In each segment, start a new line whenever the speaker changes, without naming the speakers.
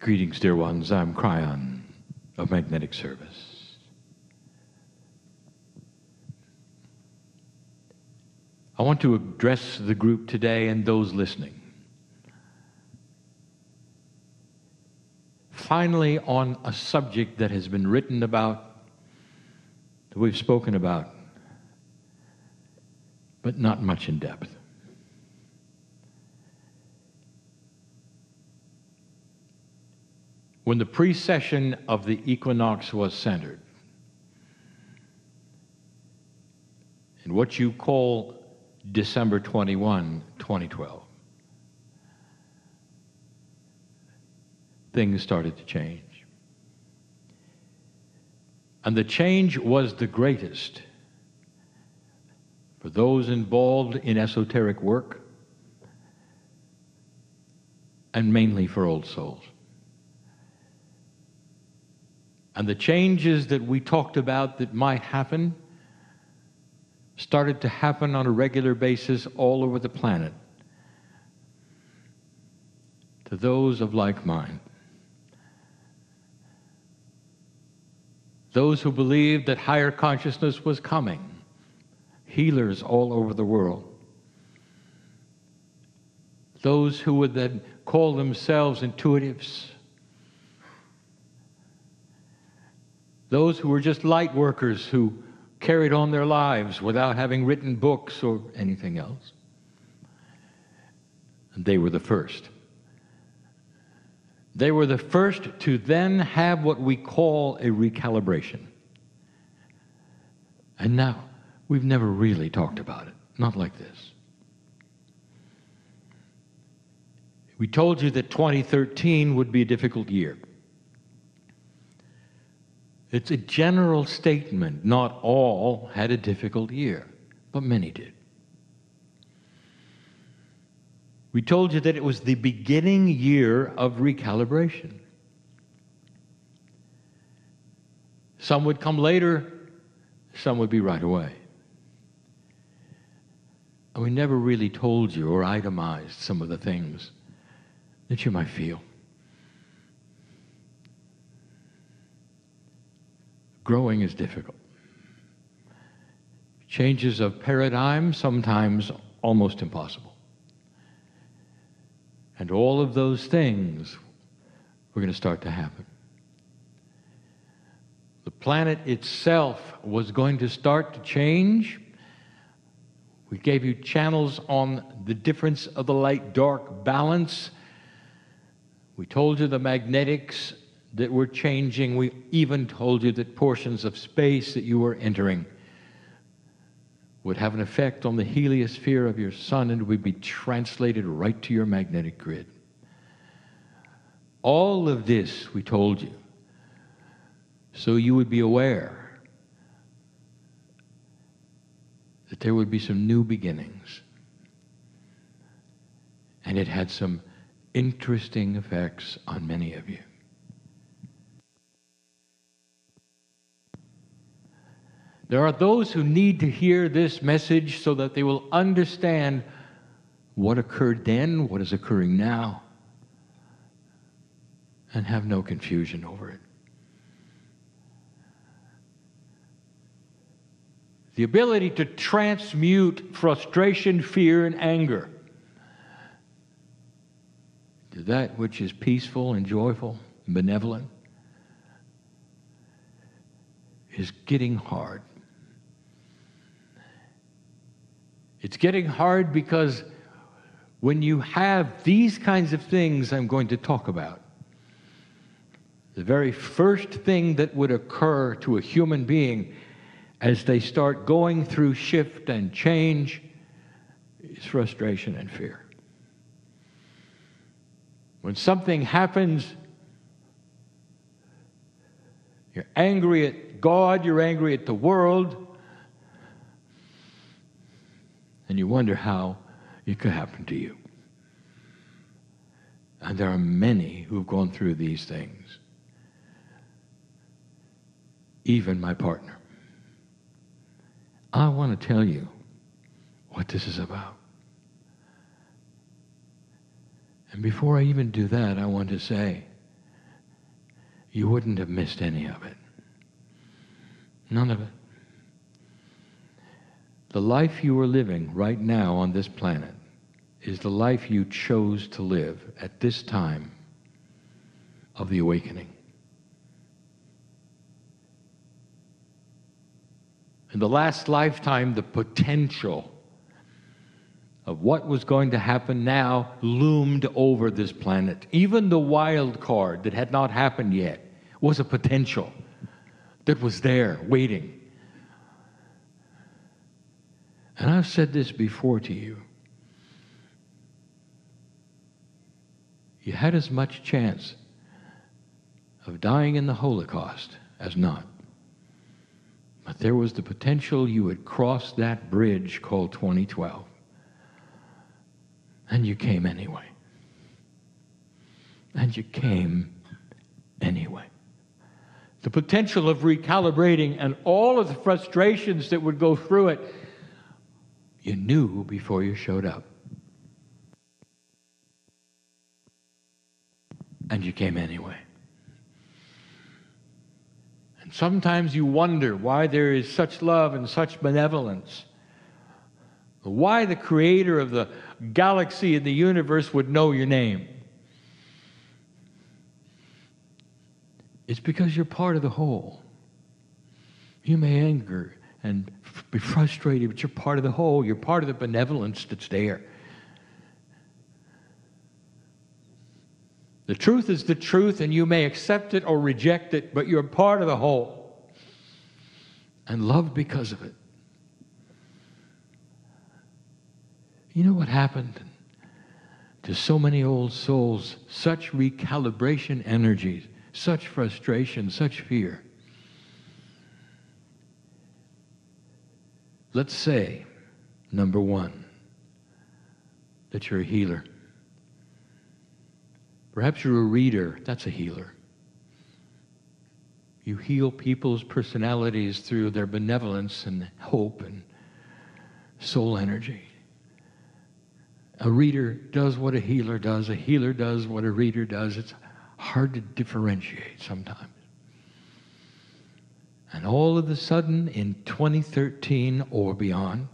Greetings, dear ones. I'm Kryon of Magnetic Service. I want to address the group today and those listening. Finally, on a subject that has been written about, that we've spoken about, but not much in depth. When the precession of the equinox was centered, in what you call December 21, 2012, things started to change. And the change was the greatest for those involved in esoteric work, and mainly for old souls. And the changes that we talked about that might happen started to happen on a regular basis all over the planet to those of like mind. Those who believed that higher consciousness was coming, healers all over the world. Those who would then call themselves intuitives. Those who were just light workers who carried on their lives without having written books or anything else. And they were the first. They were the first to then have what we call a recalibration. And now, we've never really talked about it, not like this. We told you that 2013 would be a difficult year. It's a general statement. Not all had a difficult year, but many did. We told you that it was the beginning year of recalibration. Some would come later, some would be right away. And we never really told you or itemized some of the things that you might feel. Growing is difficult. Changes of paradigm, sometimes almost impossible. And all of those things were going to start to happen. The planet itself was going to start to change. We gave you channels on the difference of the light-dark balance. We told you the magnetics that were changing. We even told you that portions of space that you were entering would have an effect on the heliosphere of your sun and would be translated right to your magnetic grid. All of this we told you so you would be aware that there would be some new beginnings. And it had some interesting effects on many of you. There are those who need to hear this message so that they will understand what occurred then, what is occurring now, and have no confusion over it. The ability to transmute frustration, fear, and anger to that which is peaceful and joyful and benevolent is getting hard. It's getting hard because when you have these kinds of things I'm going to talk about, the very first thing that would occur to a human being as they start going through shift and change is frustration and fear. When something happens, you're angry at God, you're angry at the world, and you wonder how it could happen to you. And there are many who've gone through these things. Even my partner. I want to tell you what this is about. And before I even do that, I want to say you wouldn't have missed any of it. None of it. The life you are living right now on this planet is the life you chose to live at this time of the awakening. In the last lifetime, the potential of what was going to happen now loomed over this planet. Even the wild card that had not happened yet was a potential that was there, waiting. And I've said this before to you. You had as much chance of dying in the Holocaust as not. But there was the potential you would cross that bridge called 2012. And you came anyway. And you came anyway. The potential of recalibrating and all of the frustrations that would go through it, you knew before you showed up. And you came anyway. And sometimes you wonder why there is such love and such benevolence. Why the creator of the galaxy and the universe would know your name. It's because you're part of the whole. You may anger and be frustrated, but you're part of the whole. You're part of the benevolence that's there. The truth is the truth, and you may accept it or reject it, but you're part of the whole. And loved because of it. You know what happened to so many old souls? Such recalibration energies, such frustration, such fear. Let's say, number one, that you're a healer. Perhaps you're a reader. That's a healer. You heal people's personalities through their benevolence and hope and soul energy. A reader does what a healer does. A healer does what a reader does. It's hard to differentiate sometimes. And all of a sudden, in 2013 or beyond,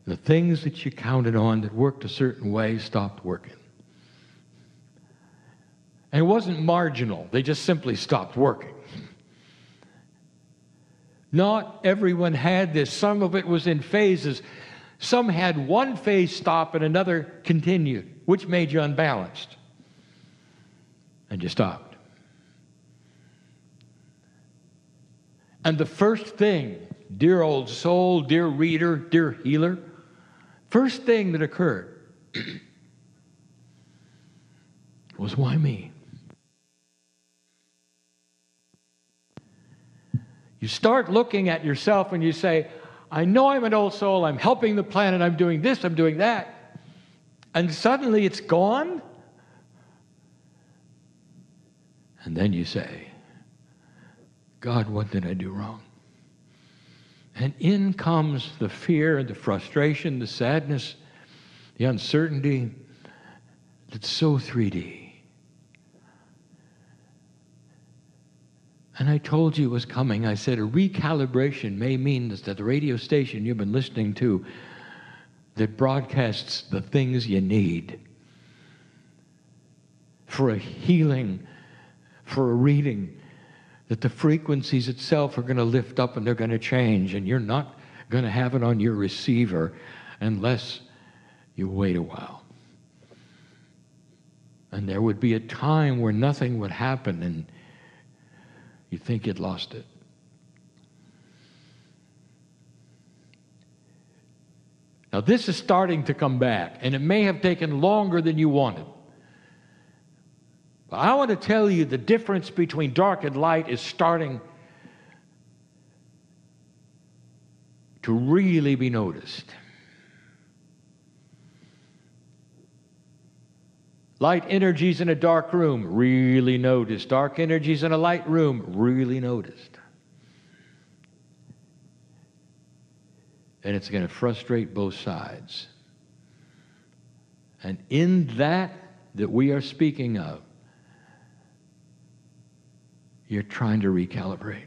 the things that you counted on that worked a certain way stopped working. And it wasn't marginal. They just simply stopped working. Not everyone had this. Some of it was in phases. Some had one phase stop and another continued, which made you unbalanced. And you stopped. And the first thing, dear old soul, dear reader, dear healer, first thing that occurred was, why me? You start looking at yourself and you say, I know I'm an old soul, I'm helping the planet, I'm doing this, I'm doing that. And suddenly it's gone. And then you say, God, what did I do wrong? And in comes the fear and the frustration, the sadness, the uncertainty that's so 3D. And I told you it was coming. I said a recalibration may mean that the radio station you've been listening to that broadcasts the things you need for a healing, for a reading, that the frequencies itself are going to lift up and they're going to change, and you're not going to have it on your receiver unless you wait a while. And there would be a time where nothing would happen and you think you'd lost it. Now this is starting to come back, and it may have taken longer than you wanted. But I want to tell you the difference between dark and light is starting to really be noticed. Light energies in a dark room, really noticed. Dark energies in a light room, really noticed. And it's going to frustrate both sides. And in that we are speaking of, you're trying to recalibrate.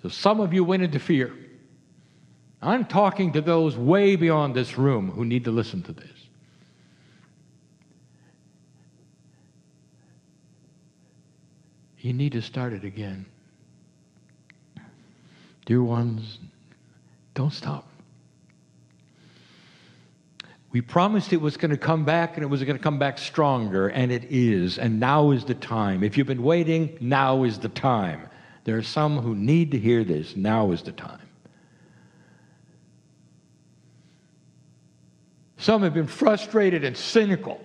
So some of you went into fear. I'm talking to those way beyond this room who need to listen to this. You need to start it again. Dear ones, don't stop. We promised it was going to come back, and it was going to come back stronger, and it is. And now is the time. If you've been waiting, now is the time. There are some who need to hear this. Now is the time. Some have been frustrated and cynical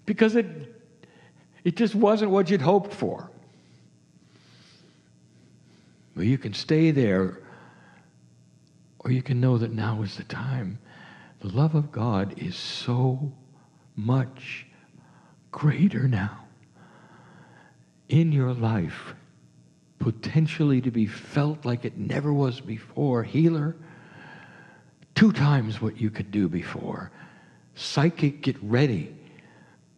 because it just wasn't what you'd hoped for. Well, you can stay there, or you can know that now is the time. The love of God is so much greater now in your life, potentially to be felt like it never was before. Healer, 2 times what you could do before. Psychic, get ready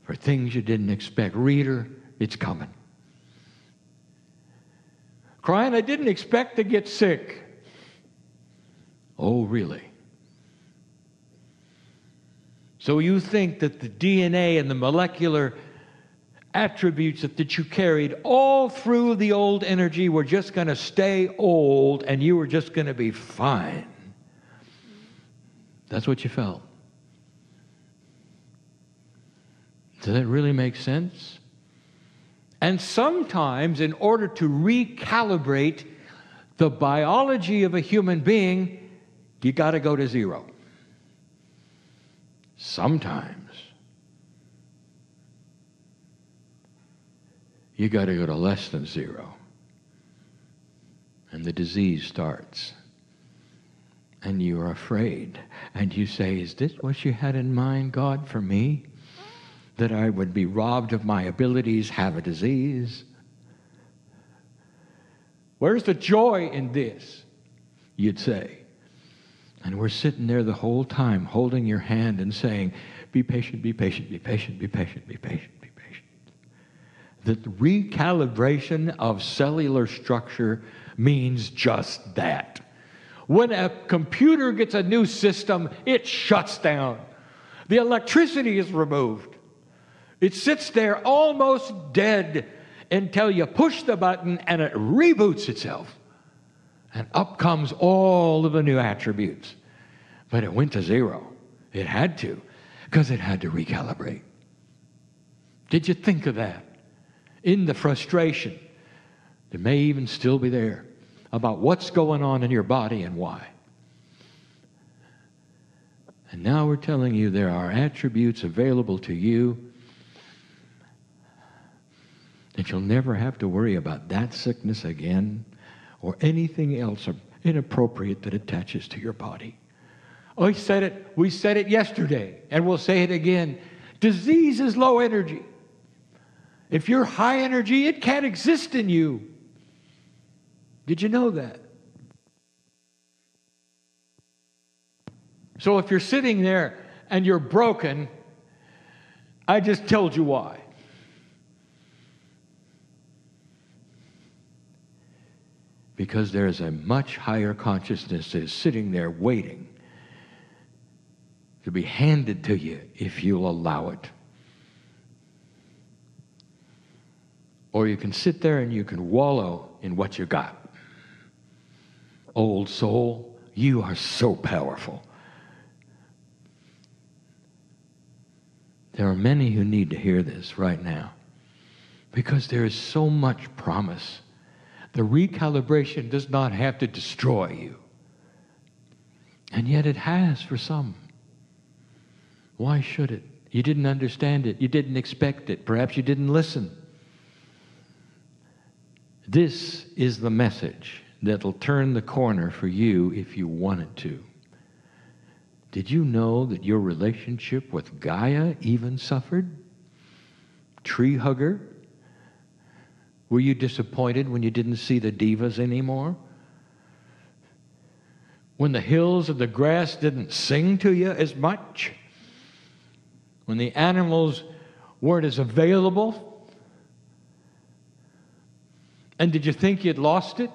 for things you didn't expect. Reader, it's coming. Kryon, I didn't expect to get sick. Oh, really? So you think that the DNA and the molecular attributes that you carried all through the old energy were just going to stay old and you were just going to be fine. That's what you felt. Does that really make sense? And sometimes, in order to recalibrate the biology of a human being, you got to go to 0. Sometimes you got to go to less than 0. And the disease starts. And you are afraid. And you say, is this what you had in mind, God, for me? That I would be robbed of my abilities, have a disease? Where's the joy in this? You'd say. And we're sitting there the whole time holding your hand and saying, be patient, be patient, be patient, be patient, be patient, be patient. The recalibration of cellular structure means just that. When a computer gets a new system, it shuts down. The electricity is removed. It sits there almost dead until you push the button and it reboots itself. And up comes all of the new attributes. But it went to 0. It had to, because it had to recalibrate. Did you think of that? In the frustration that may even still be there about what's going on in your body and why. And now we're telling you there are attributes available to you that you'll never have to worry about that sickness again or anything else inappropriate that attaches to your body. We said it yesterday, and we'll say it again. Disease is low energy. If you're high energy, it can't exist in you. Did you know that? So if you're sitting there and you're broken, I just told you why. Because there's a much higher consciousness that is sitting there waiting to be handed to you if you'll allow it. Or you can sit there and you can wallow in what you got. Old soul, you are so powerful. There are many who need to hear this right now because there is so much promise. The recalibration does not have to destroy you. And yet it has for some. Why should it? You didn't understand it. You didn't expect it. Perhaps you didn't listen. This is the message that'll turn the corner for you if you want it to. Did you know that your relationship with Gaia even suffered? Tree hugger? Were you disappointed when you didn't see the divas anymore? When the hills and the grass didn't sing to you as much? When the animals weren't as available? And did you think you'd lost it?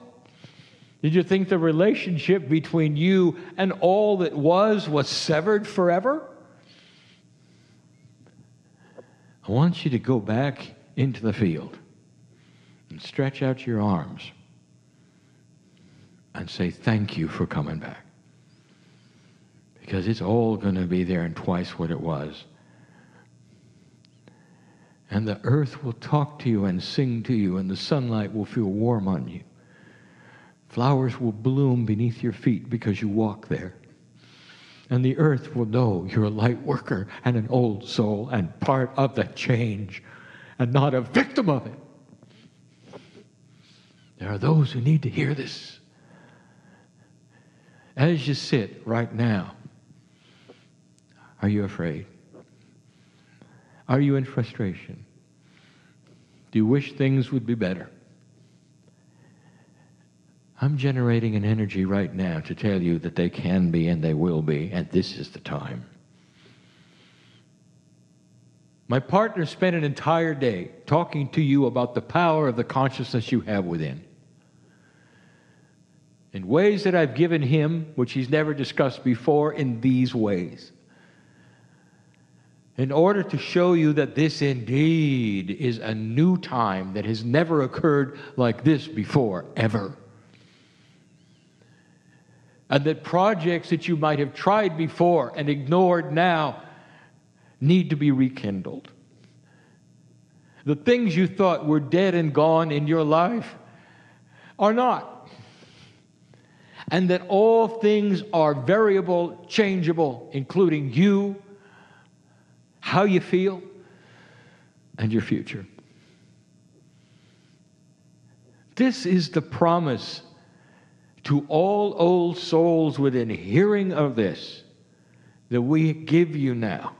Did you think the relationship between you and all that was severed forever? I want you to go back into the field and stretch out your arms and say, thank you for coming back. Because it's all going to be there and twice what it was. And the earth will talk to you and sing to you, and the sunlight will feel warm on you. Flowers will bloom beneath your feet because you walk there. And the earth will know you're a light worker and an old soul and part of the change and not a victim of it. There are those who need to hear this. As you sit right now, are you afraid? Are you in frustration? Do you wish things would be better? I'm generating an energy right now to tell you that they can be and they will be, and this is the time. My partner spent an entire day talking to you about the power of the consciousness you have within. In ways that I've given him, which he's never discussed before, in these ways. In order to show you that this indeed is a new time that has never occurred like this before, ever. And that projects that you might have tried before and ignored now need to be rekindled. The things you thought were dead and gone in your life are not. And that all things are variable, changeable, including you, how you feel, and your future. This is the promise to all old souls within hearing of this that we give you now.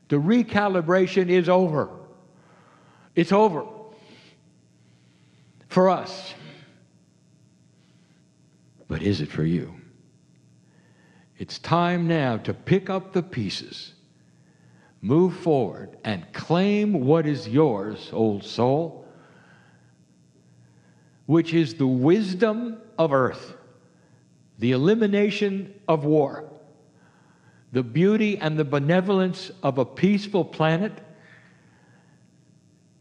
The recalibration is over. It's over for us. But is it for you? It's time now to pick up the pieces, move forward, and claim what is yours, old soul, which is the wisdom of earth, the elimination of war, the beauty and the benevolence of a peaceful planet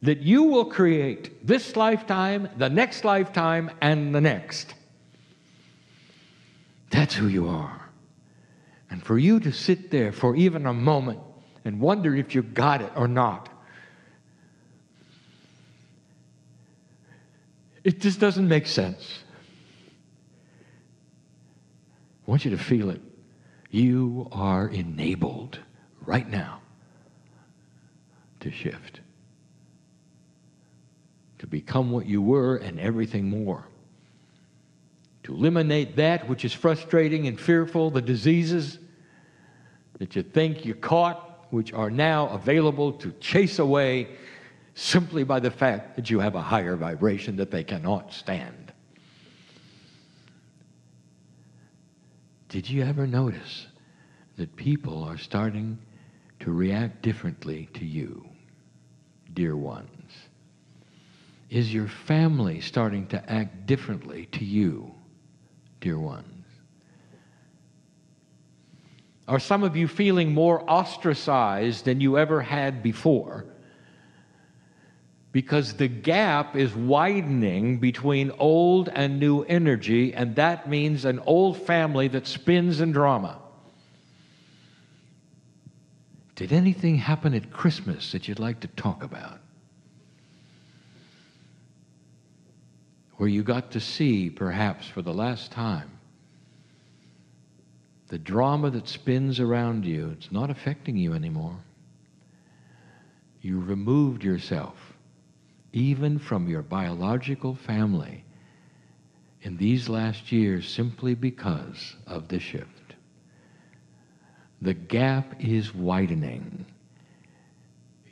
that you will create this lifetime, the next lifetime, and the next. That's who you are. And for you to sit there for even a moment and wonder if you got it or not, it just doesn't make sense. I want you to feel it. You are enabled right now to shift, to become what you were and everything more, to eliminate that which is frustrating and fearful, the diseases that you think you caught, which are now available to chase away simply by the fact that you have a higher vibration that they cannot stand. Did you ever notice that people are starting to react differently to you, dear ones? Is your family starting to act differently to you, dear ones? Are some of you feeling more ostracized than you ever had before? Because the gap is widening between old and new energy, and that means an old family that spins in drama. Did anything happen at Christmas that you'd like to talk about? Where you got to see, perhaps for the last time, the drama that spins around you, it's not affecting you anymore. You removed yourself even from your biological family in these last years simply because of the shift. The gap is widening.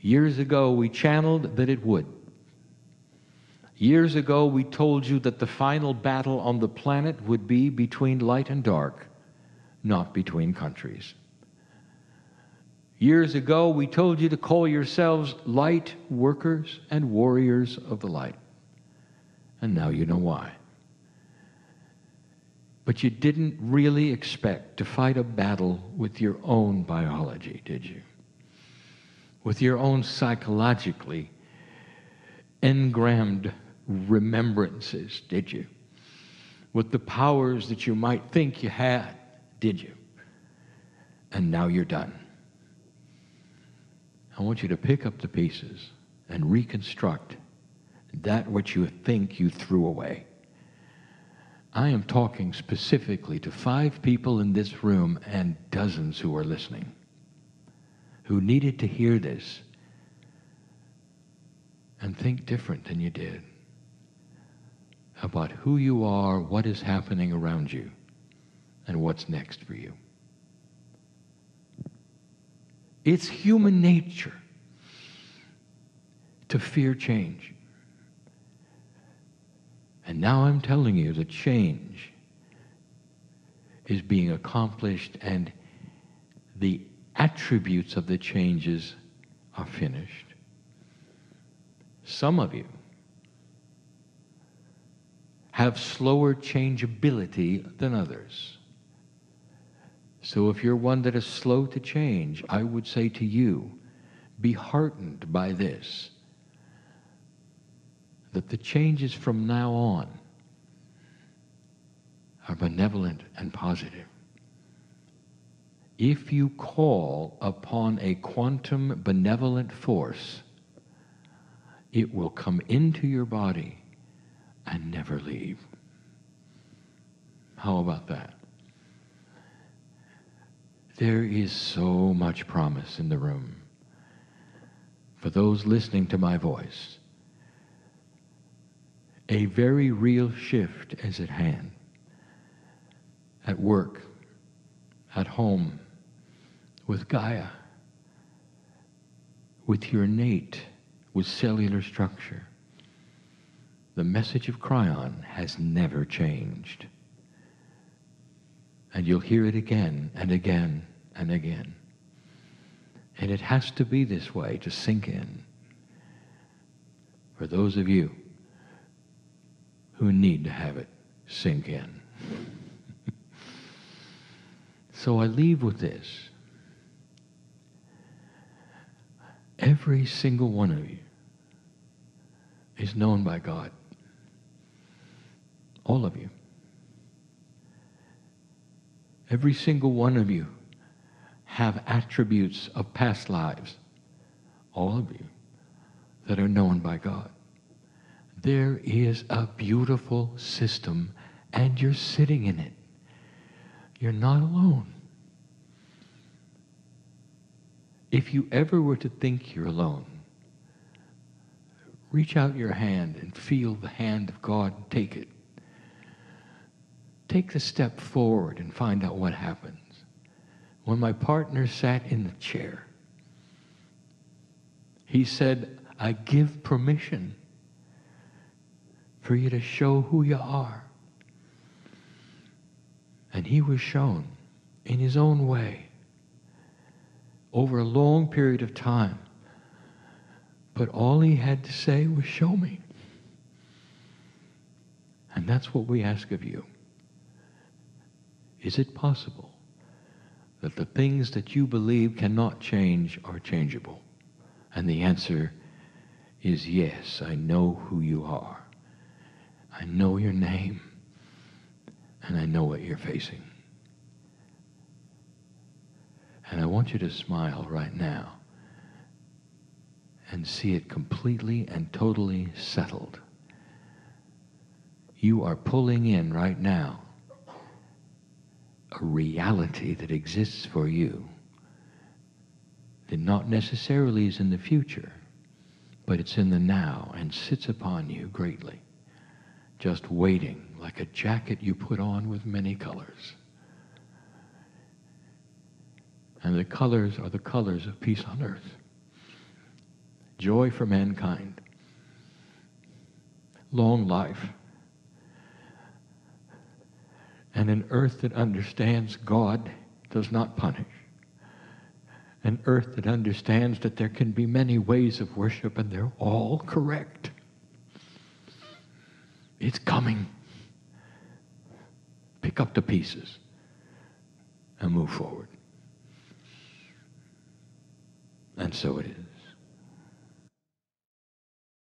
Years ago, we channeled that it would. Years ago, we told you that the final battle on the planet would be between light and dark, not between countries. Years ago, we told you to call yourselves light workers and warriors of the light. And now you know why. But you didn't really expect to fight a battle with your own biology, did you? With your own psychologically engrammed remembrances, did you? With the powers that you might think you had, did you? And now you're done. I want you to pick up the pieces and reconstruct that which you think you threw away. I am talking specifically to 5 people in this room and dozens who are listening, who needed to hear this and think different than you did about who you are, what is happening around you, and what's next for you. It's human nature to fear change. And now I'm telling you that change is being accomplished and the attributes of the changes are finished. Some of you have slower changeability than others. So if you're one that is slow to change, I would say to you, be heartened by this, that the changes from now on are benevolent and positive. If you call upon a quantum benevolent force, it will come into your body and never leave. How about that? There is so much promise in the room. For those listening to my voice, a very real shift is at hand. At work, at home, with Gaia, with your innate, with cellular structure. The message of Kryon has never changed. And you'll hear it again and again and again. And it has to be this way to sink in. For those of you who need to have it sink in. So I leave with this. Every single one of you is known by God. All of you. Every single one of you have attributes of past lives. All of you that are known by God. There is a beautiful system and you're sitting in it. You're not alone. If you ever were to think you're alone, reach out your hand and feel the hand of God and take it. Take the step forward and find out what happens. When my partner sat in the chair, he said, I give permission for you to show who you are. And he was shown in his own way over a long period of time. But all he had to say was, show me. And that's what we ask of you. Is it possible that the things that you believe cannot change are changeable? And the answer is yes, I know who you are. I know your name. And I know what you're facing. And I want you to smile right now and see it completely and totally settled. You are pulling in right now a reality that exists for you that not necessarily is in the future, but it's in the now and sits upon you greatly, just waiting like a jacket you put on with many colors. And the colors are the colors of peace on earth, joy for mankind, long life, and an earth that understands God does not punish, An earth that understands that there can be many ways of worship and they're all correct. It's coming. Pick up the pieces and move forward. And so it is.